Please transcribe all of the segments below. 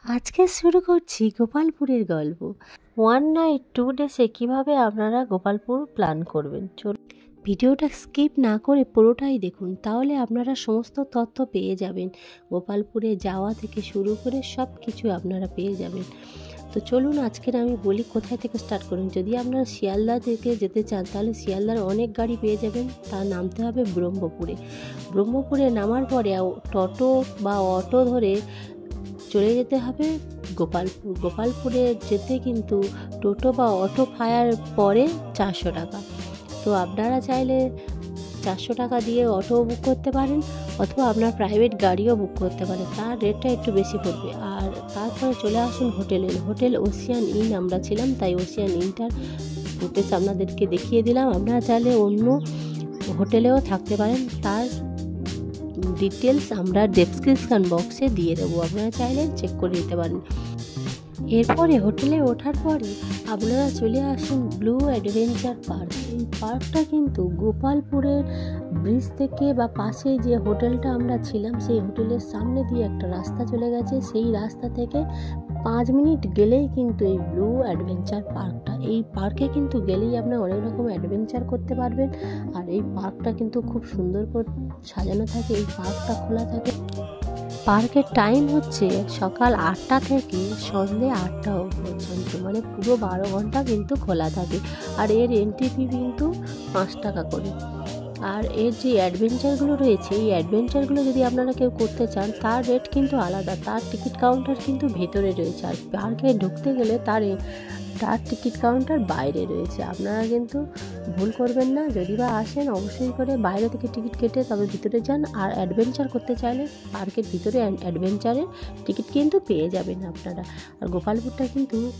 আজকে শুরু করছি গোপালপুরের গল্প। 1 নাইট 2 ডেসে কীভাবে আপনারা গোপালপুর প্ল্যান করবেন। ভিডিওটা স্কিপ না করে পুরোটাই দেখুন, তাহলে আপনারা সমস্ত তথ্য পেয়ে যাবেন। গোপালপুরে যাওয়া থেকে শুরু করে সব কিছু আপনারা পেয়ে যাবেন। তো চলুন আজকের আমি বলি কোথায় থেকে স্টার্ট করুন। যদি আপনারা শিয়ালদা থেকে যেতে চান তাহলে শিয়ালদার অনেক গাড়ি পেয়ে যাবেন। তার নামতে হবে ব্রহ্মপুরে নামার পরে টোটো বা অটো ধরে চলে যেতে হবে গোপালপুরে যেতে কিন্তু টোটো বা অটো ফায়ার পরে 400 টাকা। তো আপনারা চাইলে 400 টাকা দিয়ে অটো বুক করতে পারেন, অথবা আপনার প্রাইভেট গাড়িও বুক করতে পারেন, তার রেটটা একটু বেশি পড়বে। আর তারপরে চলে আসুন হোটেল ওশিয়ান ইন আমরা ছিলাম, তাই ওশিয়ান ইনটার ফুটেজ আপনাদেরকে দেখিয়ে দিলাম। আপনারা চাইলে অন্য হোটেলেও থাকতে পারেন, তার ডিটেলস আমরা ডেসক্রিপশন বক্সে দিয়ে দেবো, আপনারা চাইলে চেক করে নিতে পারেন। এরপরে হোটেলে ওঠার পরে আপনারা চলে আসুন ব্লু অ্যাডভেঞ্চার পার্ক। এই পার্কটা কিন্তু গোপালপুরের ব্রিজ থেকে বা পাশে যে হোটেলটা আমরা ছিলাম সেই হোটেলের সামনে দিয়ে একটা রাস্তা চলে গেছে। সেই রাস্তা থেকে 5 মিনিট গেলেই কিন্তু এই ব্লু অ্যাডভেঞ্চার পার্কটা। এই পার্কে কিন্তু গেলেই আপনারা অনেক রকম অ্যাডভেঞ্চার করতে পারবেন। আর এই পার্কটা কিন্তু খুব সুন্দর করে সাজানো থাকে, এই পার্কটা খোলা থাকে। পার্কের টাইম হচ্ছে সকাল 8টা থেকে সন্ধ্যে 8টা পর্যন্ত, মানে পুরো 12 ঘন্টা কিন্তু খোলা থাকে। আর এর এন্ট্রি ফি কিন্তু 5 টাকা করে। আর এর যে অ্যাডভেঞ্চারগুলো রয়েছে, এই অ্যাডভেঞ্চারগুলো যদি আপনারা কেউ করতে চান তার রেট কিন্তু আলাদা, তার টিকিট কাউন্টার কিন্তু ভেতরে রয়েছে। আর পার্কে ঢুকতে গেলে তার টিকিট কাউন্টার বাইরে রয়েছে। আপনারা কিন্তু ভুল করবেন না, যদি বা আসেন অবশ্যই করে বাইরে থেকে টিকিট কেটে তবে ভিতরে যান। আর অ্যাডভেঞ্চার করতে চাইলে পার্কের ভিতরে অ্যাডভেঞ্চারের টিকিট কিন্তু পেয়ে যাবেন আপনারা। আর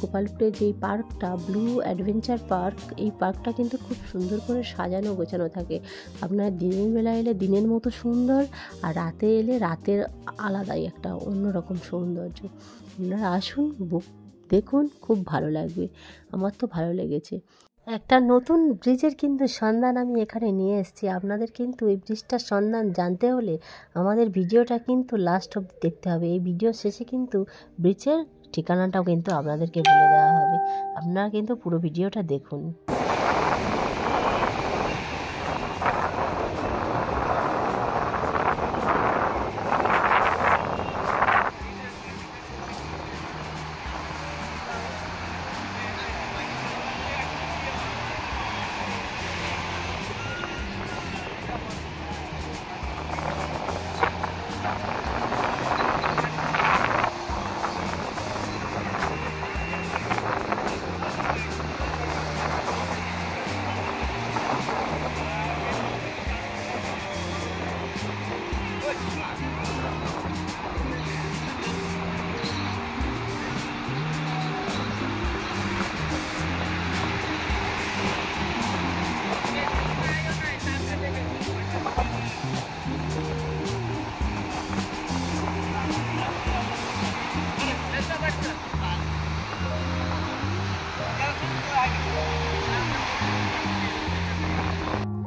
গোপালপুরের যেই পার্কটা ব্লু অ্যাডভেঞ্চার পার্ক, এই পার্কটা কিন্তু খুব সুন্দর করে সাজানো গোছানো থাকে। আপনারা দিনের বেলা এলে দিনের মতো সুন্দর, আর রাতে এলে রাতের আলাদাই একটা অন্যরকম সৌন্দর্য। আপনারা আসুন, দেখুন, খুব ভালো লাগবে। আমার তো ভালো লেগেছে। একটা নতুন ব্রিজের কিন্তু সন্ধান আমি এখানে নিয়ে এসেছি। আপনাদের কিন্তু এই ব্রিজটার সন্ধান জানতে হলে আমাদের ভিডিওটা কিন্তু লাস্ট অবধি দেখতে হবে। এই ভিডিও শেষে কিন্তু ব্রিজের ঠিকানাটাও কিন্তু আপনাদেরকে বলে দেওয়া হবে। আপনারা কিন্তু পুরো ভিডিওটা দেখুন।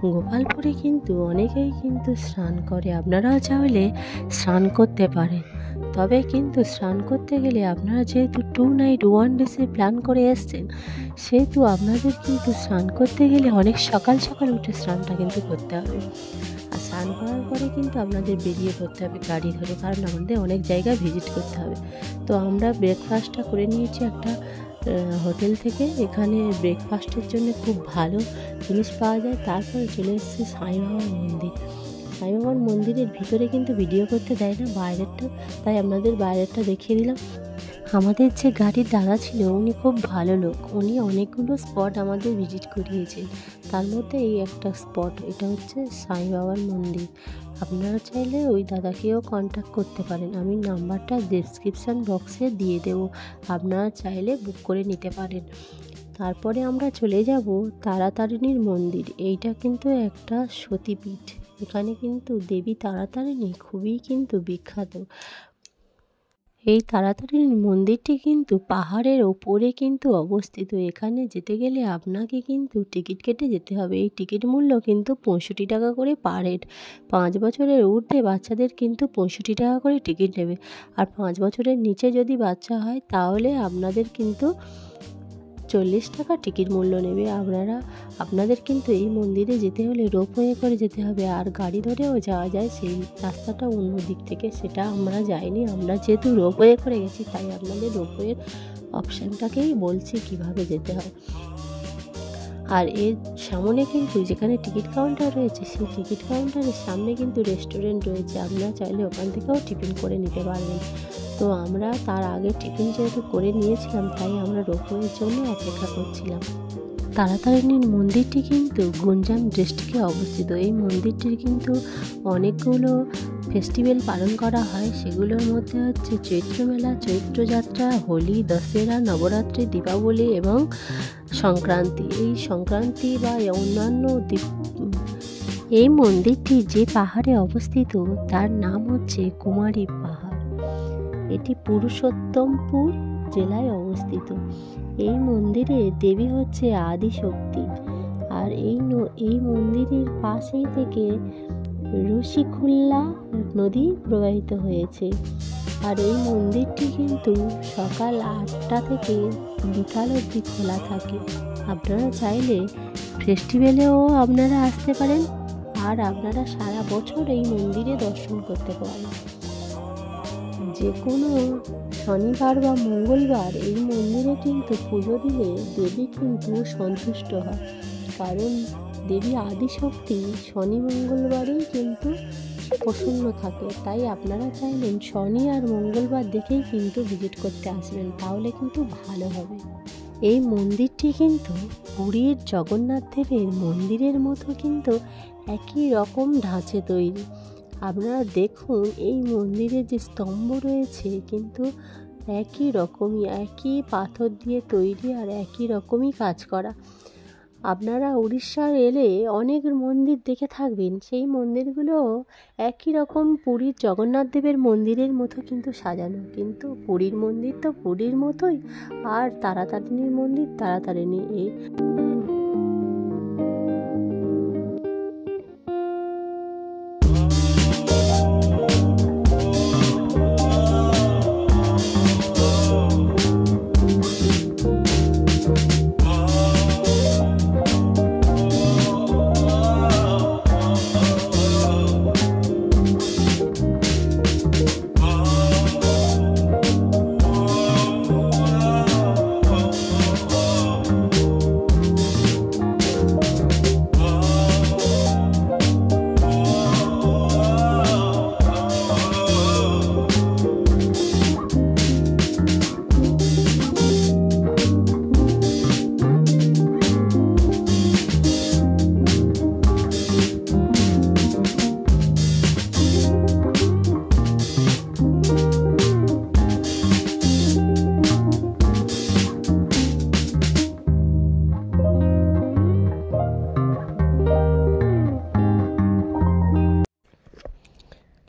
গোপালপুরে কিন্তু অনেকেই কিন্তু স্নান করে, আপনারাও চাইলে স্নান করতে পারেন। তবে কিন্তু স্নান করতে গেলে আপনারা যেহেতু 2 নাইট 1 ডেসে প্ল্যান করে এসছেন, সেহেতু আপনাদের কিন্তু স্নান করতে গেলে অনেক সকাল সকাল উঠে স্নানটা কিন্তু করতে হবে। আর স্নান করার পরে কিন্তু আপনাদের বেরিয়ে পড়তে হবে গাড়ি ধরে, কারণ আমাদের অনেক জায়গায় ভিজিট করতে হবে। তো আমরা ব্রেকফাস্টটা করে নিয়েছি একটা হোটেল থেকে। এখানে ব্রেকফাস্টের জন্য খুব ভালো জিনিস পাওয়া যায়। তারপরে চলে এসেছি সাইবাবার মন্দিরের ভিতরে কিন্তু ভিডিও করতে দেয় না, বাইরেরটা, তাই আপনাদের বাইরেরটা দেখিয়ে দিলাম। আমাদের যে গাড়ির দাদা ছিল উনি খুব ভালো লোক, উনি অনেকগুলো স্পট আমাদের ভিজিট করিয়েছেন। তার মধ্যে এই একটা স্পট, এটা হচ্ছে সাই বাবার মন্দির। আপনারা চাইলে ওই দাদাকেও কন্ট্যাক্ট করতে পারেন, আমি নাম্বারটা ডেসক্রিপশান বক্সে দিয়ে দেবো, আপনারা চাইলে বুক করে নিতে পারেন। তারপরে আমরা চলে যাব তারাতারিণীর মন্দির। এইটা কিন্তু একটা সতীপীঠ, এখানে কিন্তু দেবী তারাতারিণী খুবই কিন্তু বিখ্যাত। এই তারাতারিণী মন্দিরটি কিন্তু পাহাড়ের ওপরে কিন্তু অবস্থিত। এখানে যেতে গেলে আপনাকে কিন্তু টিকিট কেটে যেতে হবে। এই টিকিট মূল্য কিন্তু 65 টাকা করে পার হেড। 5 বছরের ঊর্ধ্বে বাচ্চাদের কিন্তু 65 টাকা করে টিকিট নেবে, আর 5 বছরের নিচে যদি বাচ্চা হয় তাহলে আপনাদের কিন্তু 40 টাকা টিকিট মূল্য নেবে। আপনাদের কিন্তু এই মন্দিরে যেতে হলে রোপওয়ে করে যেতে হবে, আর গাড়ি ধরেও যাওয়া যায়, সেই রাস্তাটা অন্য দিক থেকে, সেটা আমরা যাইনি। আমরা যেহেতু রোপওয়ে করে গেছি তাই আপনাদের রোপওয়ের অপশানটাকেই বলছি কিভাবে যেতে হয়। আর এর সামনে কিন্তু যেখানে টিকিট কাউন্টার রয়েছে সেই টিকিট কাউন্টারের সামনে কিন্তু রেস্টুরেন্ট রয়েছে, আপনারা চাইলে ওখান থেকেও টিফিন করে নিতে পারবেন। তো আমরা তার আগে টিফিন যেহেতু করে নিয়েছিলাম তাই আমরা রোপওয়ের জন্য অপেক্ষা করছিলাম। তারাতারিণীর মন্দিরটি কিন্তু গুঞ্জাম ডিস্ট্রিক্টে অবস্থিত। এই মন্দিরটির কিন্তু অনেকগুলো ফেস্টিভ্যাল পালন করা হয়, সেগুলোর মধ্যে হচ্ছে চৈত্র মেলা, চৈত্রযাত্রা, হোলি, দশেরা, নবরাত্রি, দীপাবলি এবং সংক্রান্তি। এই সংক্রান্তি বা অন্যান্য এই মন্দিরটি যে পাহাড়ে অবস্থিত তার নাম হচ্ছে কুমারী পাহাড়। এটি পুরুষোত্তমপুর জেলায় অবস্থিত। এই মন্দিরে দেবী হচ্ছে আদিশক্তি, আর এই মন্দিরের পাশেই থেকে রশিকুল্লা নদী প্রবাহিত হয়েছে। আর এই মন্দিরটি কিন্তু সকাল 8টা থেকে বিকাল অবধি খোলা থাকে। আপনারা চাইলে ফেস্টিভ্যালেও আপনারা আসতে পারেন, আর আপনারা সারা বছর এই মন্দিরে দর্শন করতে পারেন। যে কোনো শনিবার বা মঙ্গলবার এই মন্দিরে কিন্তু পুজো দিলে দেবী কিন্তু সন্তুষ্ট হয়, কারণ দেবী আদিশক্তি শনি মঙ্গলবারেই কিন্তু প্রসন্ন থাকে। তাই আপনারা চাইলেন শনি আর মঙ্গলবার দেখেই কিন্তু ভিজিট করতে আসবেন, তাহলে কিন্তু ভালো হবে। এই মন্দিরটি কিন্তু পুরীর জগন্নাথ দেবের মন্দিরের মতো কিন্তু একই রকম ঢাঁচে তৈরি। আপনারা দেখুন এই মন্দিরে যে স্তম্ভ রয়েছে কিন্তু একই রকমই, একই পাথর দিয়ে তৈরি আর একই রকমই কাজ করা। আপনারা উড়িষ্যার এলে অনেক মন্দির দেখে থাকবেন, সেই মন্দিরগুলো একই রকম পুরীর জগন্নাথ দেবের মন্দিরের মতো কিন্তু সাজানো, কিন্তু পুরীর মন্দির তো পুরীর মতোই, আর তারাতারিণীর মন্দির তারাতারিণী। এই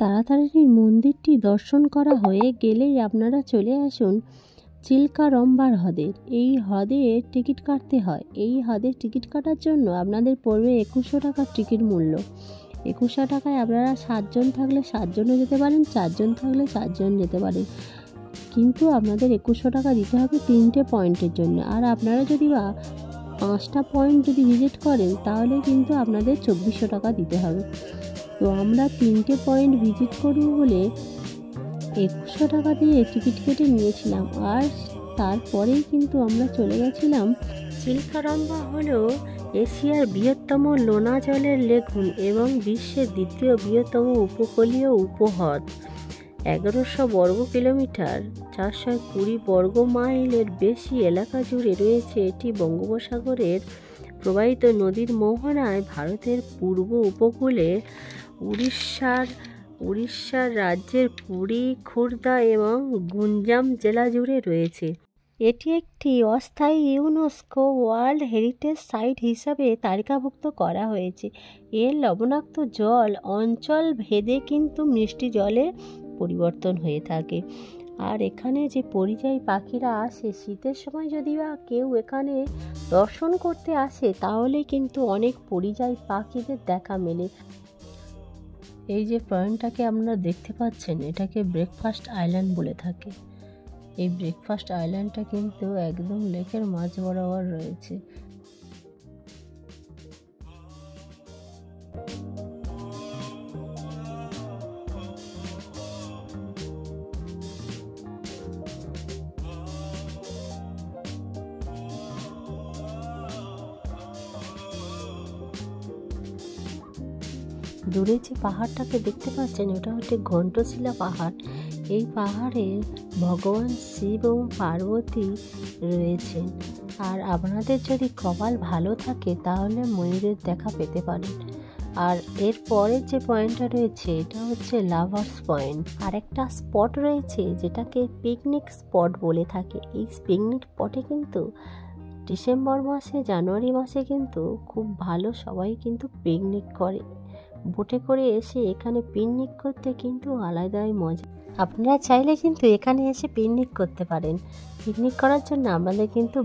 তারাতারিণীর মন্দিরটি দর্শন করা হয়ে গেলেই আপনারা চলে আসুন চিল্কারম্বার হ্রদের। এই হ্রদে টিকিট কাটতে হয়। এই হ্রদে টিকিট কাটার জন্য আপনাদের পড়বে 2100 টাকা টিকিট মূল্য। 2100 টাকায় আপনারা 7 জন থাকলে 7 জনও যেতে পারেন, 4 জন থাকলে 4 জন যেতে পারেন, কিন্তু আপনাদের 2100 টাকা দিতে হবে 3টে পয়েন্টের জন্য। আর আপনারা যদি বা 5টা পয়েন্ট যদি ভিজিট করেন তাহলে কিন্তু আপনাদের 2400 টাকা দিতে হবে। তো আমরা 3টে পয়েন্ট ভিজিট করব বলে 2100 টাকা দিয়ে টিকিট কেটে নিয়েছিলাম, আর তারপরেই কিন্তু আমরা চলে গেছিলাম। চিল্কারম্বা হলো এশিয়ার বৃহত্তম লোনা জলের লেগুন এবং বিশ্বের দ্বিতীয় বৃহত্তম উপকূলীয় উপহ্রদ। 1100 বর্গ কিলোমিটার 420 বর্গ মাইলের বেশি এলাকা জুড়ে রয়েছে এটি। বঙ্গোপসাগরের প্রবাহিত নদীর মোহনায় ভারতের পূর্ব উপকূলে উড়িষ্যার রাজ্যের পুরী, খুর্দা এবং গুঞ্জাম জেলা জুড়ে রয়েছে। এটি একটি অস্থায়ী ইউনেস্কো ওয়ার্ল্ড হেরিটেজ সাইট হিসাবে তালিকাভুক্ত করা হয়েছে। এর লবণাক্ত জল অঞ্চল ভেদে কিন্তু মিষ্টি জলে পরিবর্তন হয়ে থাকে। আর এখানে যে পরিযায়ী পাখিরা আসে শীতের সময় যদি বা কেউ এখানে দর্শন করতে আসে তাহলে কিন্তু অনেক পরিযায়ী পাখিদের দেখা মেলে। এই যে পয়েন্টটাকে আপনারা দেখতে পাচ্ছেন এটাকে ব্রেকফাস্ট আইল্যান্ড বলে থাকে। এই ব্রেকফাস্ট আইল্যান্ডটা কিন্তু একদম লেকের মাঝ বরাবর রয়েছে। দূরে যে পাহাড়টাকে দেখতে পাচ্ছেন ওটা হচ্ছে ঘণ্টশিলা পাহাড়। এই পাহাড়ে ভগবান শিব এবং পার্বতী রয়েছেন। আর আপনাদের যদি কপাল ভালো থাকে তাহলে ময়ূরের দেখা পেতে পারেন। আর এর পরের যে পয়েন্টটা রয়েছে এটা হচ্ছে লাভার্স পয়েন্ট। আর একটা স্পট রয়েছে যেটাকে পিকনিক স্পট বলে থাকে। এই পিকনিক স্পটে কিন্তু ডিসেম্বর মাসে জানুয়ারি মাসে কিন্তু খুব ভালো সবাই কিন্তু পিকনিক করে। বোটে করে এসে এখানে পিকনিক করতে কিন্তু আলাদাই মজা। আপনারা চাইলে কিন্তু এখানে এসে পিকনিক করতে পারেন। পিকনিক করার জন্য আমাদের কিন্তু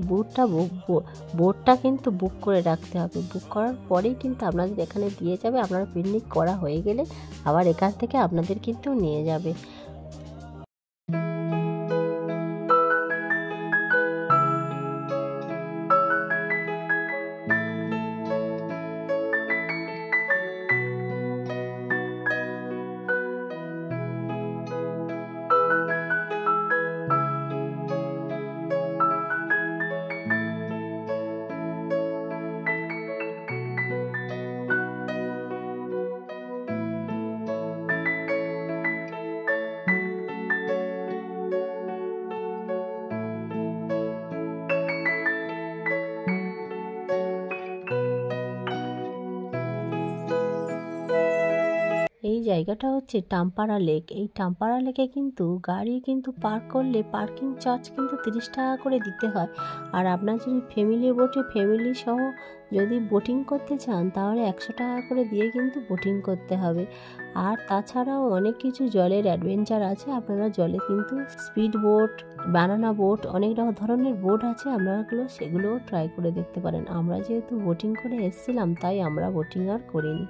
বোটটা কিন্তু বুক করে রাখতে হবে। বুক করার পরেই কিন্তু আপনাদের এখানে দিয়ে যাবে। আপনারা পিকনিক করা হয়ে গেলে আবার এখান থেকে আপনাদের কিন্তু নিয়ে যাবে। এই জায়গাটা হচ্ছে টাম্পারা লেক। এই টাম্পারা লেকে কিন্তু গাড়ি কিন্তু পার্ক করলে পার্কিং চার্জ কিন্তু 30 টাকা করে দিতে হয়। আর আপনার যদি ফ্যামিলি বোটে ফ্যামিলি সহ যদি বোটিং করতে চান তাহলে 100 টাকা করে দিয়ে কিন্তু বোটিং করতে হবে। আর তাছাড়াও অনেক কিছু জলের অ্যাডভেঞ্চার আছে। আপনারা জলে কিন্তু স্পিড বোট, বানানা বোট, অনেক ধরনের বোট আছে। আপনারা সেগুলোও ট্রাই করে দেখতে পারেন। আমরা যেহেতু বোটিং করে এসেছিলাম তাই আমরা বোটিং আর করিনি।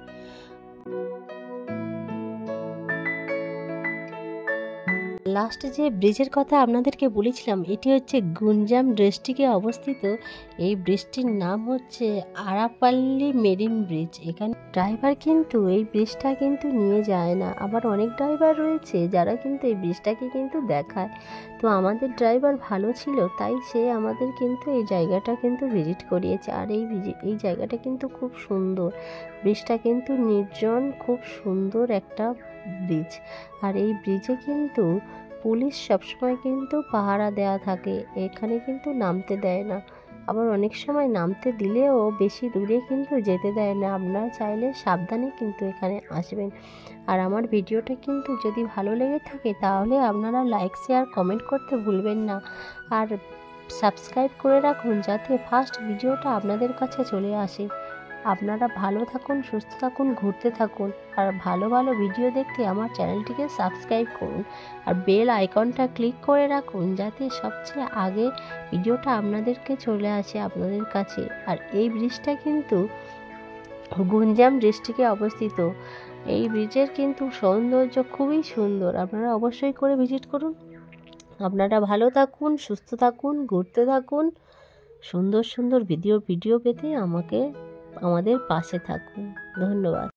লাস্টে যে ব্রিজের কথা আপনাদেরকে বলেছিলাম এটি হচ্ছে গুঞ্জাম ডিস্ট্রিক্টে অবস্থিত। এই ব্রিজটির নাম হচ্ছে আরাপাল্লি মেরিন ব্রিজ। এখানে ড্রাইভার কিন্তু এই ব্রিজটা কিন্তু নিয়ে যায় না। আবার অনেক ড্রাইভার রয়েছে যারা কিন্তু এই ব্রিজটাকে কিন্তু দেখায়। তো আমাদের ড্রাইভার ভালো ছিল তাই সে আমাদের কিন্তু এই জায়গাটা কিন্তু ভিজিট করিয়েছে। আর এই জায়গাটা কিন্তু খুব সুন্দর। ব্রিজটা কিন্তু নির্জন, খুব সুন্দর একটা ব্রিজ। আর এই ব্রিজে কিন্তু পুলিশ সবসময় কিন্তু পাহারা দেওয়া থাকে। এখানে কিন্তু নামতে দেয় না। আবার অনেক সময় নামতে দিলেও বেশি দূরে কিন্তু যেতে দেয় না। আপনারা চাইলে সাবধানে কিন্তু এখানে আসবেন। আর আমার ভিডিওটা কিন্তু যদি ভালো লেগে থাকে তাহলে আপনারা লাইক, শেয়ার, কমেন্ট করতে ভুলবেন না। আর সাবস্ক্রাইব করে রাখুন যাতে ফার্স্ট ভিডিওটা আপনাদের কাছে চলে আসে। আপনারা ভালো থাকুন, সুস্থ থাকুন, ঘুরতে থাকুন। আর ভালো ভালো ভিডিও দেখতে আমার চ্যানেলটিকে সাবস্ক্রাইব করুন। আর বেল আইকনটা ক্লিক করে রাখুন যাতে সবচেয়ে আগে ভিডিওটা আপনাদেরকে চলে আসে আপনাদের কাছে। আর এই ব্রিজটা কিন্তু গুঞ্জাম ডিস্ট্রিক্টে অবস্থিত। এই ব্রিজের কিন্তু সৌন্দর্য খুবই সুন্দর। আপনারা অবশ্যই করে ভিজিট করুন। আপনারা ভালো থাকুন, সুস্থ থাকুন, ঘুরতে থাকুন। সুন্দর সুন্দর ভিডিও পেতে আমাদের পাশে থাকুন। ধন্যবাদ।